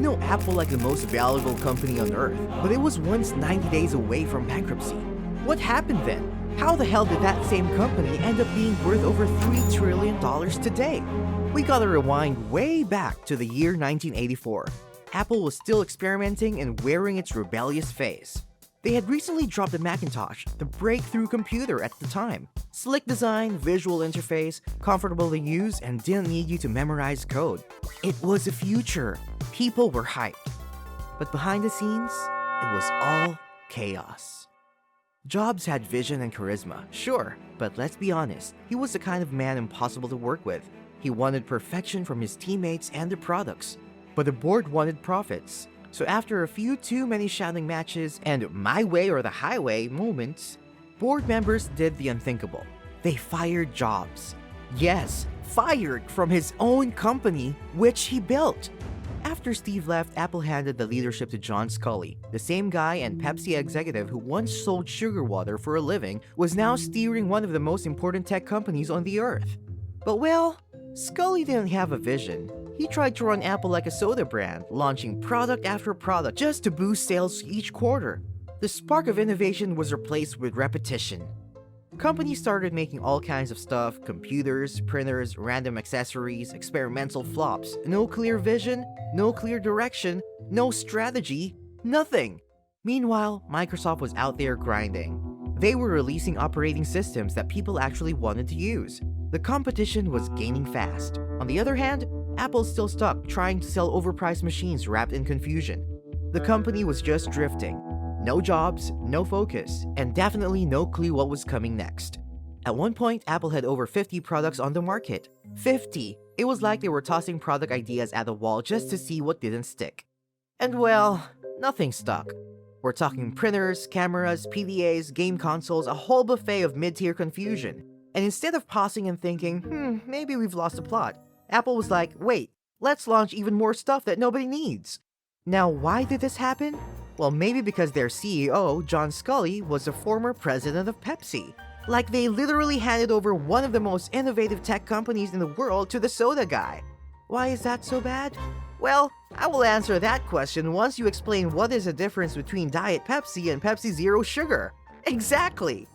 know Apple like the most valuable company on earth, but it was once 90 days away from bankruptcy. What happened then? How the hell did that same company end up being worth over $3 trillion today? We gotta rewind way back to the year 1984. Apple was still experimenting and wearing its rebellious phase. They had recently dropped the Macintosh, the breakthrough computer at the time. Slick design, visual interface, comfortable to use, and didn't need you to memorize code. It was the future. People were hyped. But behind the scenes, it was all chaos. Jobs had vision and charisma, sure, but let's be honest, he was the kind of man impossible to work with. He wanted perfection from his teammates and their products, but the board wanted profits. So after a few too many shouting matches and my way or the highway moments, board members did the unthinkable. They fired Jobs. Yes, fired from his own company, which he built. After Steve left, Apple handed the leadership to John Sculley. The same guy and Pepsi executive who once sold sugar water for a living was now steering one of the most important tech companies on the earth. But well, Sculley didn't have a vision. He tried to run Apple like a soda brand, launching product after product just to boost sales each quarter. The spark of innovation was replaced with repetition. Companies started making all kinds of stuff: computers, printers, random accessories, experimental flops. No clear vision, no clear direction, no strategy, nothing. Meanwhile, Microsoft was out there grinding. They were releasing operating systems that people actually wanted to use. The competition was gaining fast. On the other hand, Apple's still stuck trying to sell overpriced machines wrapped in confusion. The company was just drifting. No jobs, no focus, and definitely no clue what was coming next. At one point, Apple had over 50 products on the market. 50! It was like they were tossing product ideas at the wall just to see what didn't stick. And well, nothing stuck. We're talking printers, cameras, PDAs, game consoles, a whole buffet of mid-tier confusion. And instead of pausing and thinking, maybe we've lost the plot, Apple was like, wait, let's launch even more stuff that nobody needs. Now, why did this happen? Well, maybe because their CEO, John Sculley, was a former president of Pepsi. Like, they literally handed over one of the most innovative tech companies in the world to the soda guy. Why is that so bad? Well, I will answer that question once you explain what is the difference between Diet Pepsi and Pepsi Zero Sugar. Exactly!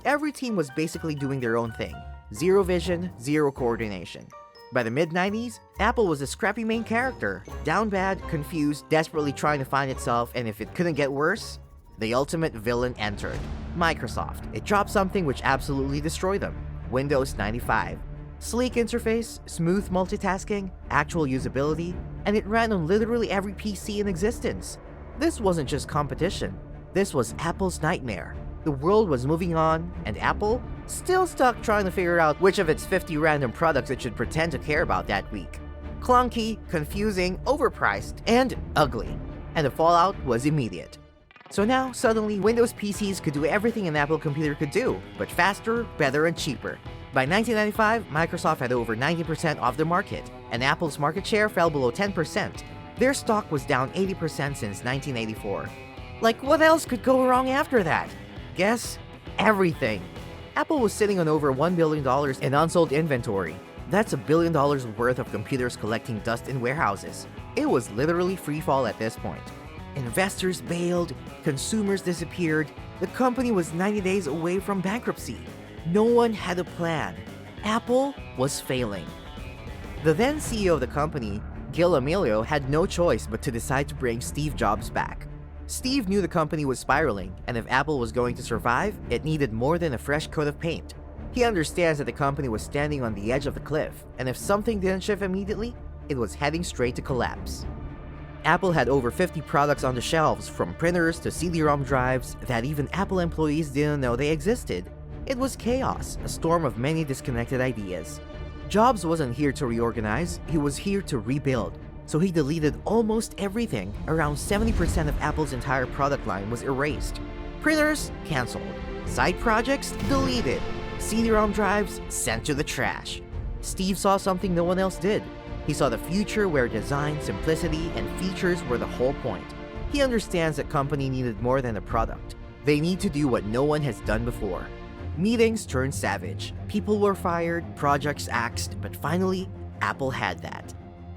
Every team was basically doing their own thing. Zero vision, zero coordination. By the mid-90s, Apple was a scrappy main character, down bad, confused, desperately trying to find itself, and if it couldn't get worse, the ultimate villain entered: Microsoft. It dropped something which absolutely destroyed them: Windows 95. Sleek interface, smooth multitasking, actual usability, and it ran on literally every PC in existence. This wasn't just competition, this was Apple's nightmare. The world was moving on, and Apple still stuck trying to figure out which of its 50 random products it should pretend to care about that week. Clunky, confusing, overpriced, and ugly. And the fallout was immediate. So now, suddenly, Windows PCs could do everything an Apple computer could do, but faster, better, and cheaper. By 1995, Microsoft had over 90% of the market, and Apple's market share fell below 10%. Their stock was down 80% since 1984. Like, what else could go wrong after that? Guess everything. Apple was sitting on over $1 billion in unsold inventory. That's $1 billion worth of computers collecting dust in warehouses. It was literally free fall at this point. Investors bailed, consumers disappeared, the company was 90 days away from bankruptcy. No one had a plan. Apple was failing. The then CEO of the company, Gil Amelio, had no choice but to decide to bring Steve Jobs back. Steve knew the company was spiraling, and if Apple was going to survive, it needed more than a fresh coat of paint. He understands that the company was standing on the edge of the cliff, and if something didn't shift immediately, it was heading straight to collapse. Apple had over 50 products on the shelves, from printers to CD-ROM drives that even Apple employees didn't know they existed. It was chaos, a storm of many disconnected ideas. Jobs wasn't here to reorganize, he was here to rebuild. So he deleted almost everything. Around 70% of Apple's entire product line was erased. Printers canceled. Side projects deleted. CD-ROM drives sent to the trash. Steve saw something no one else did. He saw the future where design, simplicity, and features were the whole point. He understands that company needed more than a product. They need to do what no one has done before. Meetings turned savage. People were fired, projects axed, but finally, Apple had that.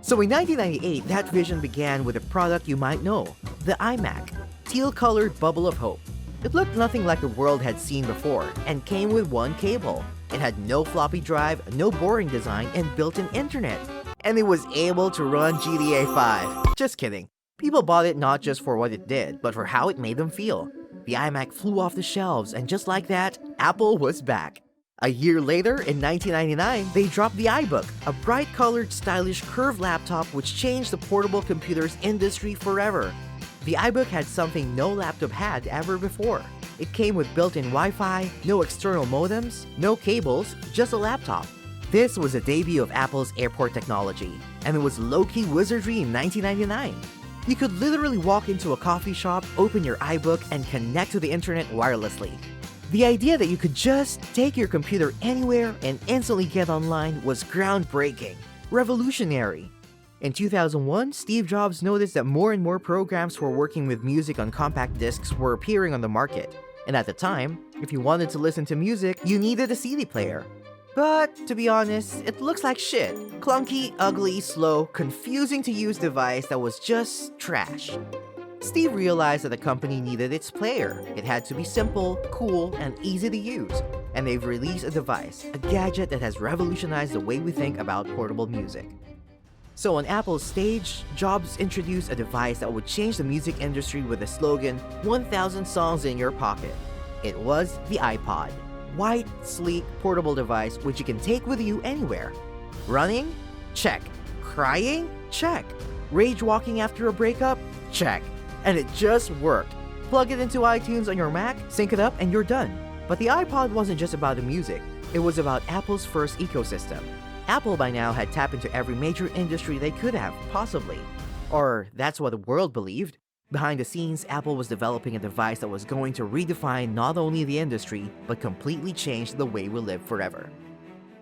So in 1998, that vision began with a product you might know, the iMac, teal-colored bubble of hope. It looked nothing like the world had seen before and came with one cable. It had no floppy drive, no boring design, and built-in internet. And it was able to run GTA 5. Just kidding. People bought it not just for what it did, but for how it made them feel. The iMac flew off the shelves, and just like that, Apple was back. A year later, in 1999, they dropped the iBook, a bright-colored, stylish, curved laptop which changed the portable computers industry forever. The iBook had something no laptop had ever before. It came with built-in Wi-Fi, no external modems, no cables, just a laptop. This was the debut of Apple's airport technology, and it was low-key wizardry in 1999. You could literally walk into a coffee shop, open your iBook, and connect to the internet wirelessly. The idea that you could just take your computer anywhere and instantly get online was groundbreaking, revolutionary. In 2001, Steve Jobs noticed that more and more programs for working with music on compact discs were appearing on the market. And at the time, if you wanted to listen to music, you needed a CD player. But, to be honest, it looks like shit. Clunky, ugly, slow, confusing to use device that was just trash. Steve realized that the company needed its player. It had to be simple, cool, and easy to use. And they've released a device, a gadget that has revolutionized the way we think about portable music. So on Apple's stage, Jobs introduced a device that would change the music industry with the slogan, 1,000 songs in your pocket. It was the iPod. White, sleek, portable device which you can take with you anywhere. Running? Check. Crying? Check. Rage walking after a breakup? Check. And it just worked. Plug it into iTunes on your Mac, sync it up, and you're done. But the iPod wasn't just about the music. It was about Apple's first ecosystem. Apple by now had tapped into every major industry they could have, possibly. Or that's what the world believed. Behind the scenes, Apple was developing a device that was going to redefine not only the industry, but completely change the way we live forever.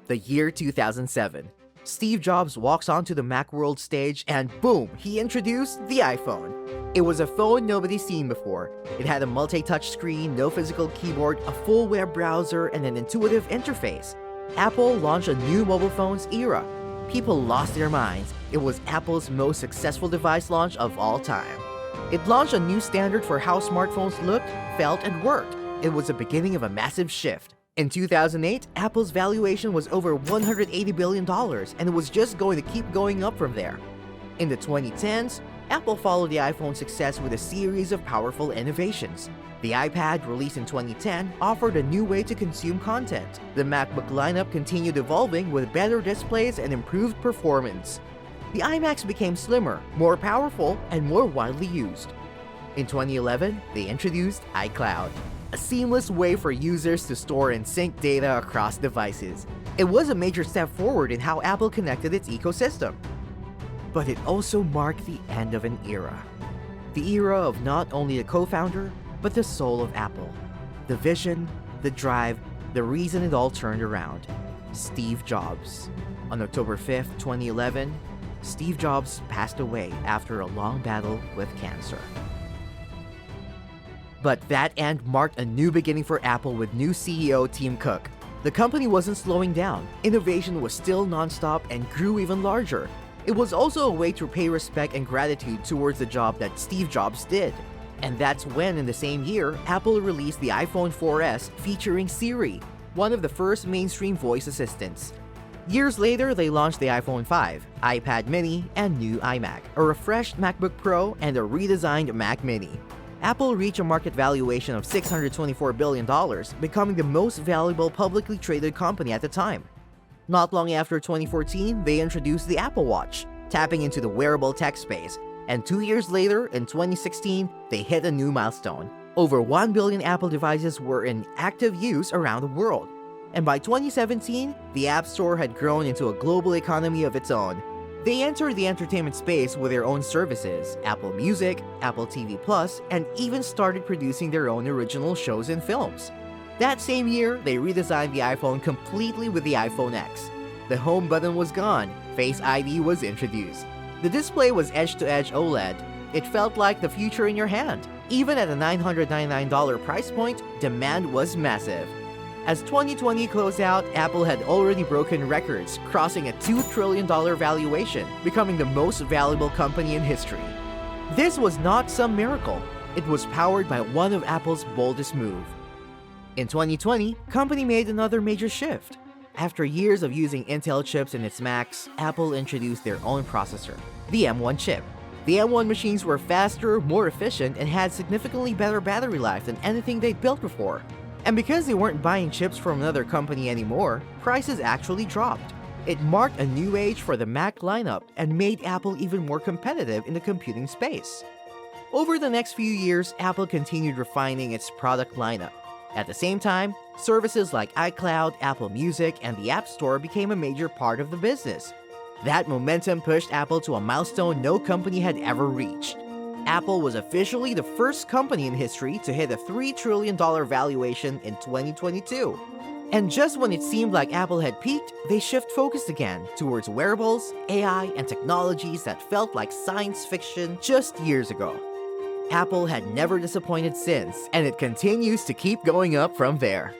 The year 2007. Steve Jobs walks onto the Macworld stage and boom, he introduced the iPhone. It was a phone nobody's seen before. It had a multi-touch screen, no physical keyboard, a full web browser, and an intuitive interface. Apple launched a new mobile phones era. People lost their minds. It was Apple's most successful device launch of all time. It launched a new standard for how smartphones looked, felt, and worked. It was the beginning of a massive shift. In 2008, Apple's valuation was over $180 billion, and it was just going to keep going up from there. In the 2010s, Apple followed the iPhone's success with a series of powerful innovations. The iPad, released in 2010, offered a new way to consume content. The MacBook lineup continued evolving with better displays and improved performance. The iMacs became slimmer, more powerful, and more widely used. In 2011, they introduced iCloud, a seamless way for users to store and sync data across devices. It was a major step forward in how Apple connected its ecosystem. But it also marked the end of an era. The era of not only the co-founder, but the soul of Apple. The vision, the drive, the reason it all turned around. Steve Jobs. On October 5th, 2011, Steve Jobs passed away after a long battle with cancer. But that end marked a new beginning for Apple with new CEO Tim Cook. The company wasn't slowing down. Innovation was still non-stop and grew even larger. It was also a way to pay respect and gratitude towards the job that Steve Jobs did. And that's when, in the same year, Apple released the iPhone 4S featuring Siri, one of the first mainstream voice assistants. Years later, they launched the iPhone 5, iPad mini, and new iMac, a refreshed MacBook Pro, and a redesigned Mac mini. Apple reached a market valuation of $624 billion, becoming the most valuable publicly traded company at the time. Not long after 2014, they introduced the Apple Watch, tapping into the wearable tech space. And 2 years later, in 2016, they hit a new milestone. Over 1 billion Apple devices were in active use around the world. And by 2017, the App Store had grown into a global economy of its own. They entered the entertainment space with their own services, Apple Music, Apple TV Plus, and even started producing their own original shows and films. That same year, they redesigned the iPhone completely with the iPhone X. The home button was gone, Face ID was introduced. The display was edge-to-edge OLED. It felt like the future in your hand. Even at a $999 price point, demand was massive. As 2020 closed out, Apple had already broken records, crossing a $2 trillion valuation, becoming the most valuable company in history. This was not some miracle. It was powered by one of Apple's boldest moves. In 2020, company made another major shift. After years of using Intel chips in its Macs, Apple introduced their own processor, the M1 chip. The M1 machines were faster, more efficient, and had significantly better battery life than anything they'd built before. And because they weren't buying chips from another company anymore, prices actually dropped. It marked a new age for the Mac lineup and made Apple even more competitive in the computing space. Over the next few years, Apple continued refining its product lineup. At the same time, services like iCloud, Apple Music, and the App Store became a major part of the business. That momentum pushed Apple to a milestone no company had ever reached. Apple was officially the first company in history to hit a $3 trillion valuation in 2022. And just when it seemed like Apple had peaked, they shift focus again towards wearables, AI, and technologies that felt like science fiction just years ago. Apple had never disappointed since, and it continues to keep going up from there.